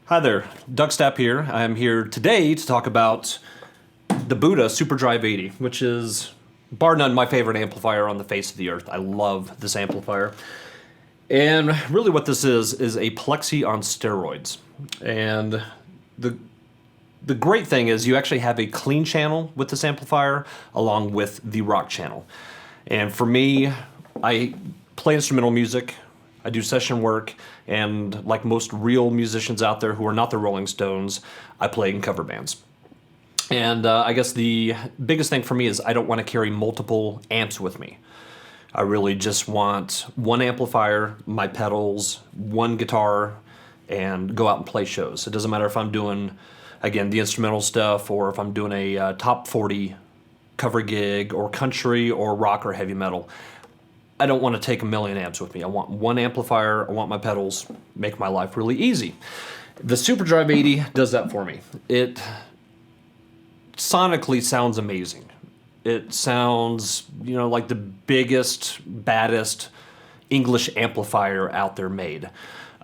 Hi there, Doug Stapp here. I'm here today to talk about the Budda SuperDrive 80, which is, bar none, my favorite amplifier on the face of the earth. I love this amplifier. And really what this is a plexi on steroids. And the great thing is you actually have a clean channel with this amplifier along with the rock channel. And for me, I play instrumental music, I do session work, and like most real musicians out there who are not the Rolling Stones, I play in cover bands. And I guess the biggest thing for me is I don't want to carry multiple amps with me. I really just want one amplifier, my pedals, one guitar, and go out and play shows. It doesn't matter if I'm doing, again, the instrumental stuff, or if I'm doing a top 40 cover gig, or country, or rock, or heavy metal. I don't want to take a million amps with me. I want one amplifier, I want my pedals, make my life really easy. The SuperDrive 80 does that for me. It sonically sounds amazing. It sounds, like the biggest, baddest English amplifier out there made.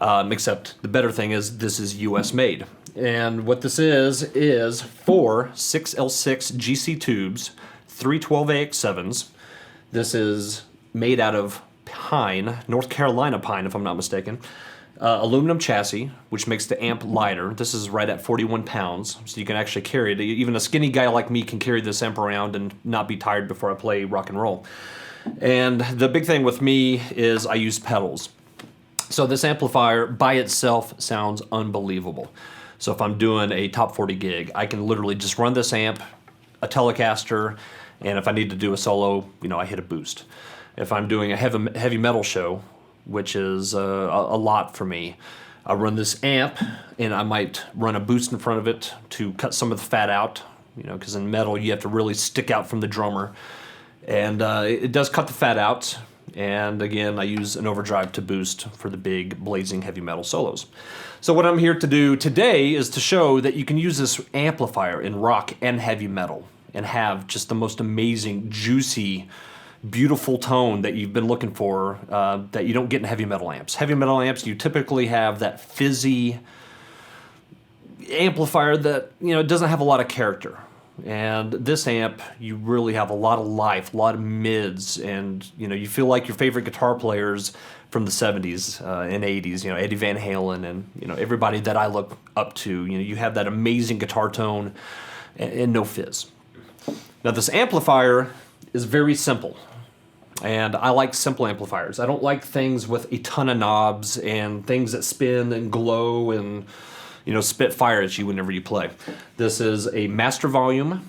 Except the better thing is this is US made. And what this is 4 6L6 GC tubes, 3 12AX7s. This is made out of pine, North Carolina pine if I'm not mistaken. Aluminum chassis, which makes the amp lighter. This is right at 41 pounds, so you can actually carry it. Even a skinny guy like me can carry this amp around and not be tired before I play rock and roll. And the big thing with me is I use pedals. So this amplifier by itself sounds unbelievable. So if I'm doing a top 40 gig, I can literally just run this amp, a Telecaster, and if I need to do a solo, I hit a boost. If I'm doing a heavy metal show, which is a lot for me, I run this amp, and I might run a boost in front of it to cut some of the fat out, because in metal you have to really stick out from the drummer. And it does cut the fat out, and again, I use an overdrive to boost for the big, blazing heavy metal solos. So what I'm here to do today is to show that you can use this amplifier in rock and heavy metal and have just the most amazing, juicy, beautiful tone that you've been looking for that you don't get in heavy metal amps. Heavy metal amps, you typically have that fizzy amplifier that, doesn't have a lot of character. And this amp, you really have a lot of life, a lot of mids, and, you feel like your favorite guitar players from the 70s and 80s, Eddie Van Halen and, everybody that I look up to. You have that amazing guitar tone and no fizz. Now, this amplifier is very simple. And I like simple amplifiers. I don't like things with a ton of knobs and things that spin and glow and, spit fire at you whenever you play. This is a master volume,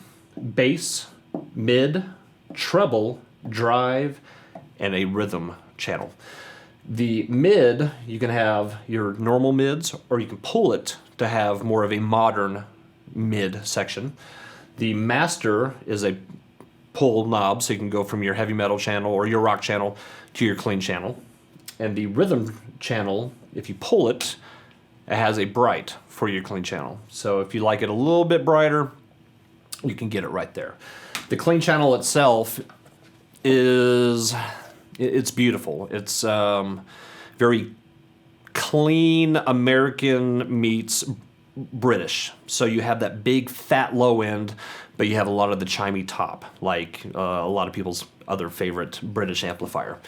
bass, mid, treble, drive, and a rhythm channel. The mid, you can have your normal mids, or you can pull it to have more of a modern mid section. The master is a pull knob, so you can go from your heavy metal channel or your rock channel to your clean channel. And the rhythm channel, if you pull it, it has a bright for your clean channel. So if you like it a little bit brighter, you can get it right there. The clean channel itself it's beautiful. It's very clean American meets British. So you have that big fat low end, but you have a lot of the chimey top, like a lot of people's other favorite British amplifier.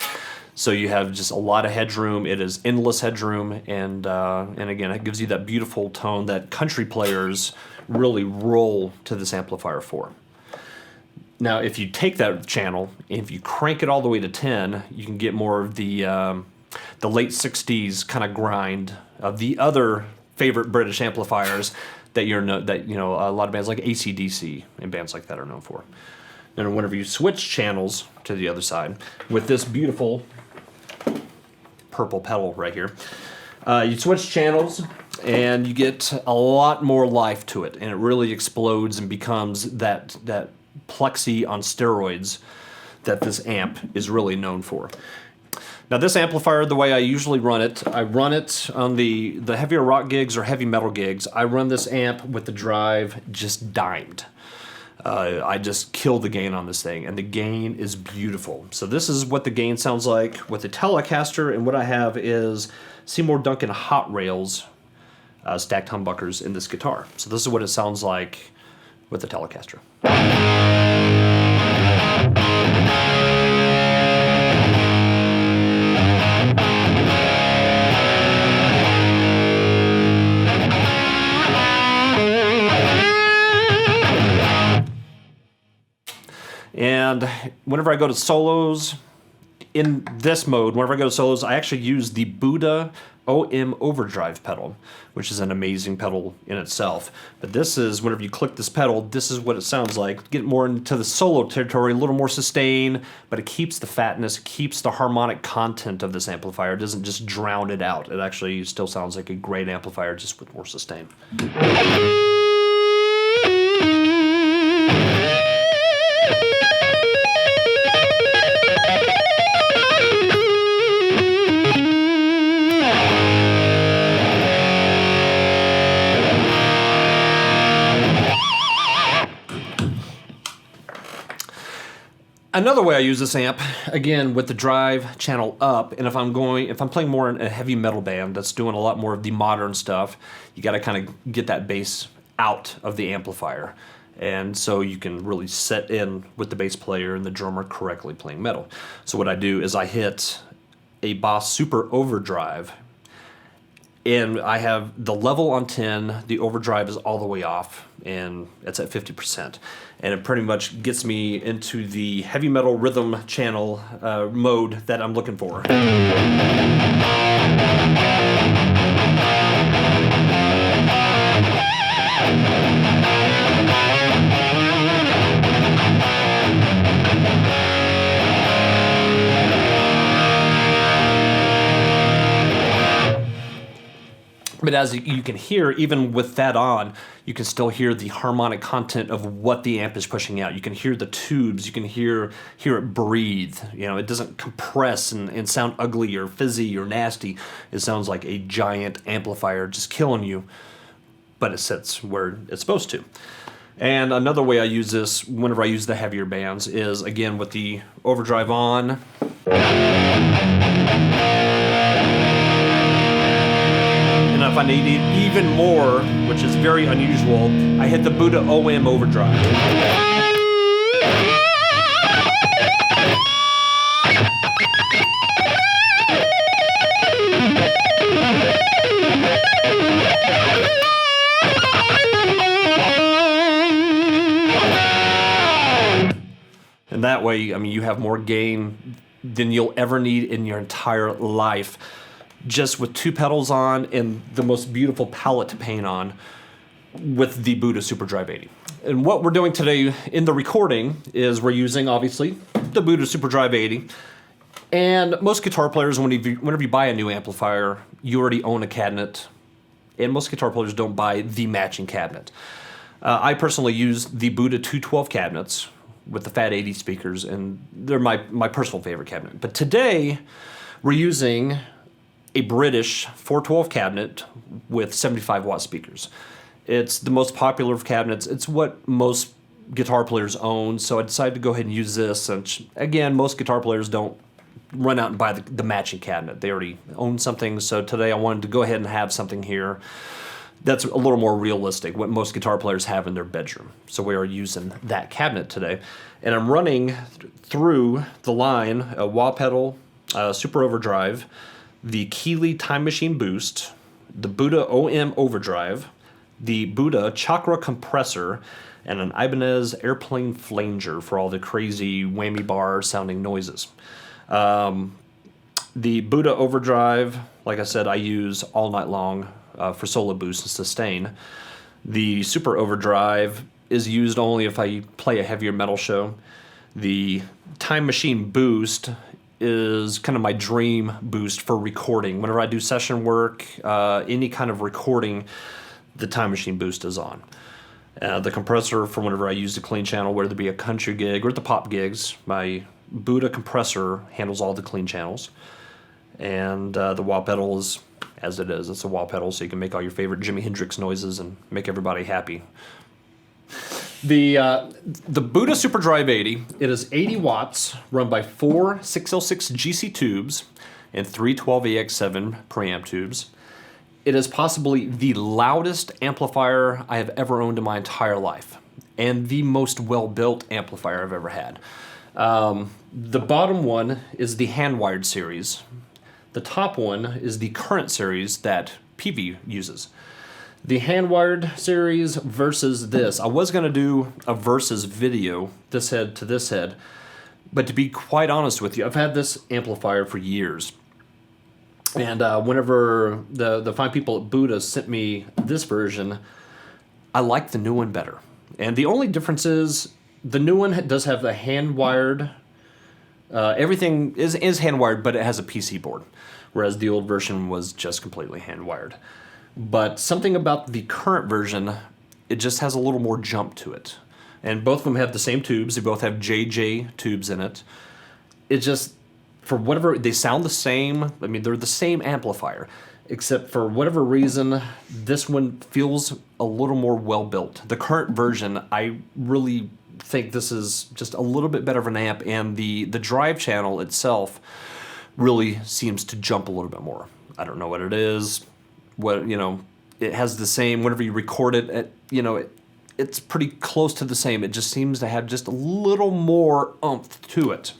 So you have just a lot of headroom. It is endless headroom, and again, it gives you that beautiful tone that country players really roll to this amplifier for. Now, if you take that channel, and if you crank it all the way to 10, you can get more of the late 60s kind of grind of the other favorite British amplifiers that a lot of bands like AC/DC and bands like that are known for. And whenever you switch channels to the other side with this beautiful purple pedal right here, you switch channels and you get a lot more life to it, and it really explodes and becomes that plexi on steroids that this amp is really known for. Now this amplifier, the way I usually run it, I run it on the heavier rock gigs or heavy metal gigs. I run this amp with the drive just dimed. I just kill the gain on this thing, and the gain is beautiful. So this is what the gain sounds like with the Telecaster, and what I have is Seymour Duncan hot rails stacked humbuckers in this guitar. So this is what it sounds like with the Telecaster. And whenever I go to solos, in this mode, whenever I go to solos, I actually use the Budda OM Overdrive pedal, which is an amazing pedal in itself. But this is, whenever you click this pedal, this is what it sounds like. Get more into the solo territory, a little more sustain, but it keeps the fatness, it keeps the harmonic content of this amplifier. It doesn't just drown it out. It actually still sounds like a great amplifier, just with more sustain. Another way I use this amp, again with the drive channel up, and if I'm playing more in a heavy metal band that's doing a lot more of the modern stuff, you got to kind of get that bass out of the amplifier, and so you can really set in with the bass player and the drummer correctly playing metal. So what I do is I hit a Boss Super Overdrive, and I have the level on 10, the overdrive is all the way off, and it's at 50%. And it pretty much gets me into the heavy metal rhythm channel mode that I'm looking for. But as you can hear, even with that on, you can still hear the harmonic content of what the amp is pushing out. You can hear the tubes, you can hear it breathe. You know, it doesn't compress and sound ugly or fizzy or nasty. It sounds like a giant amplifier just killing you, but it sits where it's supposed to. And another way I use this whenever I use the heavier bands is, again, with the overdrive on. If I need it even more, which is very unusual, I hit the Budda OM Overdrive. And that way, I mean, you have more gain than you'll ever need in your entire life, just with two pedals on and the most beautiful palette to paint on with the Budda SuperDrive 80. And what we're doing today in the recording is we're using, obviously, the Budda SuperDrive 80. And most guitar players, whenever you buy a new amplifier, you already own a cabinet. And most guitar players don't buy the matching cabinet. I personally use the Budda 212 cabinets with the Fat 80 speakers, and they're my personal favorite cabinet. But today, we're using a British 412 cabinet with 75 watt speakers. It's the most popular of cabinets. It's what most guitar players own, so I decided to go ahead and use this. And again, most guitar players don't run out and buy the matching cabinet. They already own something, so today I wanted to go ahead and have something here that's a little more realistic, what most guitar players have in their bedroom. So we are using that cabinet today. And I'm running through the line a wah pedal, Super Overdrive, the Keeley Time Machine Boost, the Budda OM Overdrive, the Budda Chakra Compressor, and an Ibanez Airplane Flanger for all the crazy whammy bar sounding noises. The Budda Overdrive, like I said, I use all night long for solo boost and sustain. The Super Overdrive is used only if I play a heavier metal show. The Time Machine Boost is kind of my dream boost for recording. Whenever I do session work, any kind of recording, the Time Machine Boost is on. The compressor for whenever I use the clean channel, whether it be a country gig or the pop gigs, my Budda compressor handles all the clean channels. And the wah pedal is as it is. It's a wah pedal, so you can make all your favorite Jimi Hendrix noises and make everybody happy. The Budda SuperDrive 80, it is 80 watts, run by 4 606 GC tubes and 3 12AX7 preamp tubes. It is possibly the loudest amplifier I have ever owned in my entire life, and the most well-built amplifier I've ever had. The bottom one is the hand-wired series. The top one is the current series that PV uses. The hand-wired series versus this. I was going to do a versus video, this head to this head, but to be quite honest with you, I've had this amplifier for years. And whenever the fine people at Budda sent me this version, I like the new one better. And the only difference is the new one does have the hand-wired. Everything is hand-wired, but it has a PC board, whereas the old version was just completely hand-wired. But something about the current version, it just has a little more jump to it. And both of them have the same tubes. They both have JJ tubes in it. It just, for whatever, they sound the same. I mean, they're the same amplifier, except for whatever reason, this one feels a little more well-built. The current version, I really think this is just a little bit better of an amp, and the drive channel itself really seems to jump a little bit more. I don't know what it is. It has the same, whenever you record it, it's pretty close to the same. It just seems to have just a little more oomph to it.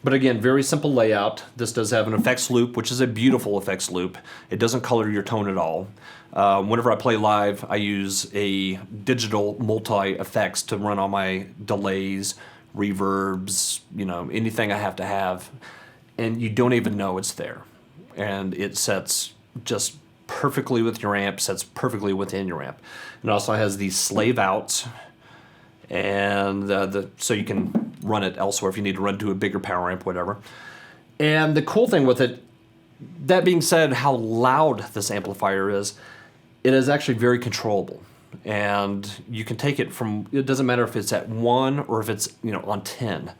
But again, very simple layout. This does have an effects loop, which is a beautiful effects loop. It doesn't color your tone at all. Whenever I play live, I use a digital multi-effects to run all my delays, reverbs, anything I have to have. And you don't even know it's there. And it sets just perfectly with your amp, sets perfectly within your amp. It also has these slave outs, and so you can run it elsewhere if you need to run to a bigger power amp, whatever. And the cool thing with it, that being said, how loud this amplifier is, it is actually very controllable. And you can take it from, it doesn't matter if it's at 1 or if it's on 10.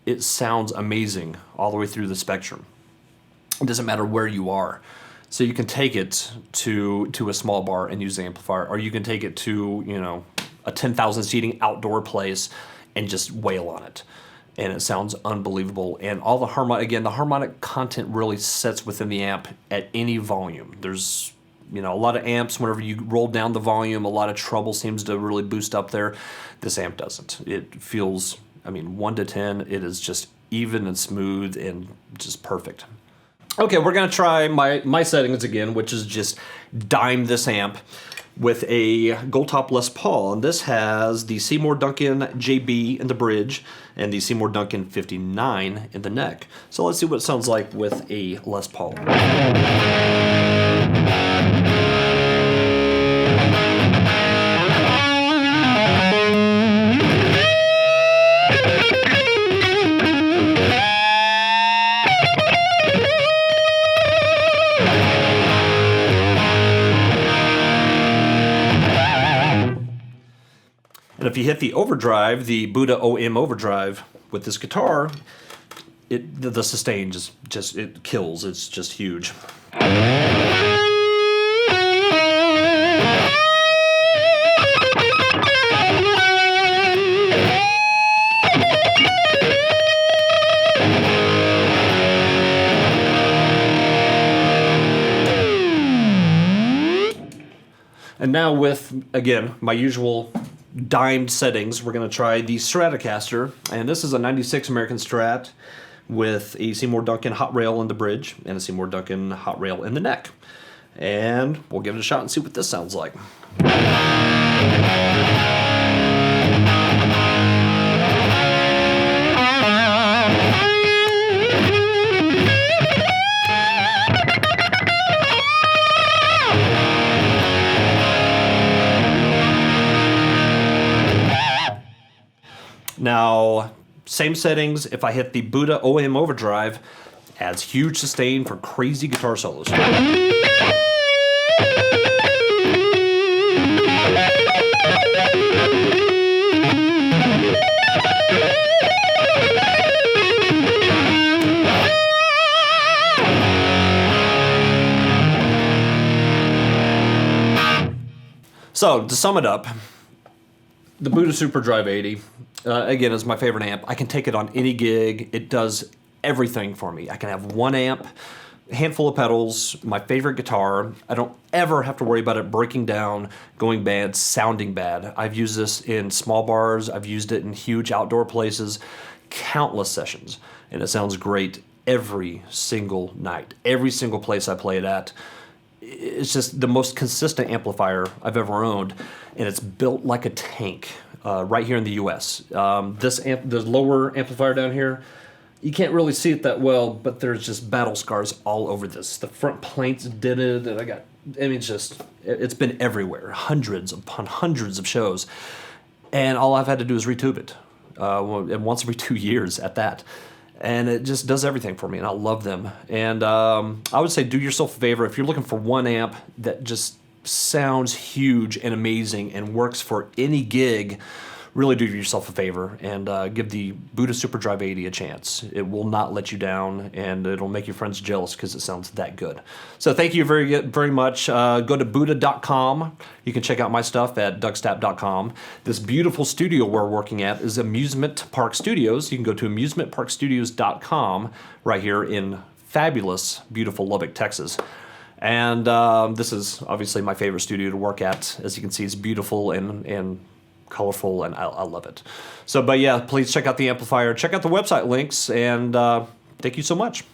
It sounds amazing all the way through the spectrum. It doesn't matter where you are. So you can take it to a small bar and use the amplifier, or you can take it to a 10,000 seating outdoor place and just wail on it, and it sounds unbelievable. And all the harmonic content really sets within the amp at any volume. There's a lot of amps, whenever you roll down the volume, a lot of treble seems to really boost up there. This amp doesn't. It feels, 1 to 10, it is just even and smooth and just perfect. Okay, we're going to try my settings again, which is just dime this amp with a Gold Top Les Paul. And this has the Seymour Duncan JB in the bridge and the Seymour Duncan 59 in the neck. So let's see what it sounds like with a Les Paul. And if you hit the overdrive, the Budda OM overdrive with this guitar, the sustain just it kills. It's just huge. And now with, again, my usual dimed settings, we're going to try the Stratocaster, and this is a 96 American Strat with a Seymour Duncan hot rail in the bridge and a Seymour Duncan hot rail in the neck. And we'll give it a shot and see what this sounds like. Now, same settings, if I hit the Budda OM overdrive, adds huge sustain for crazy guitar solos. So, to sum it up, the Budda SuperDrive 80, again, is my favorite amp. I can take it on any gig. It does everything for me. I can have one amp handful of pedals, my favorite guitar. I don't ever have to worry about it breaking down, going bad, sounding bad. I've used this in small bars. I've used it in huge outdoor places, countless sessions, and it sounds great every single night. Every single place I play it at. It's just the most consistent amplifier I've ever owned, and it's built like a tank right here in the U.S. The lower amplifier down here, you can't really see it that well, but there's just battle scars all over this. The front plates dented, and it's been everywhere, hundreds upon hundreds of shows, and all I've had to do is retube it, and once every 2 years at that. And it just does everything for me, and I love them. And I would say do yourself a favor. If you're looking for one amp that just sounds huge and amazing and works for any gig, really do yourself a favor and give the Budda SuperDrive 80 a chance. It will not let you down, and it'll make your friends jealous because it sounds that good. So thank you very much. Go to Budda.com. You can check out my stuff at Stapp.com. This beautiful studio we're working at is Amusement Park Studios. You can go to amusementparkstudios.com right here in fabulous, beautiful Lubbock, Texas. And this is obviously my favorite studio to work at. As you can see, it's beautiful and colorful, and I love it. So, but yeah, please check out the amplifier, check out the website links, and thank you so much.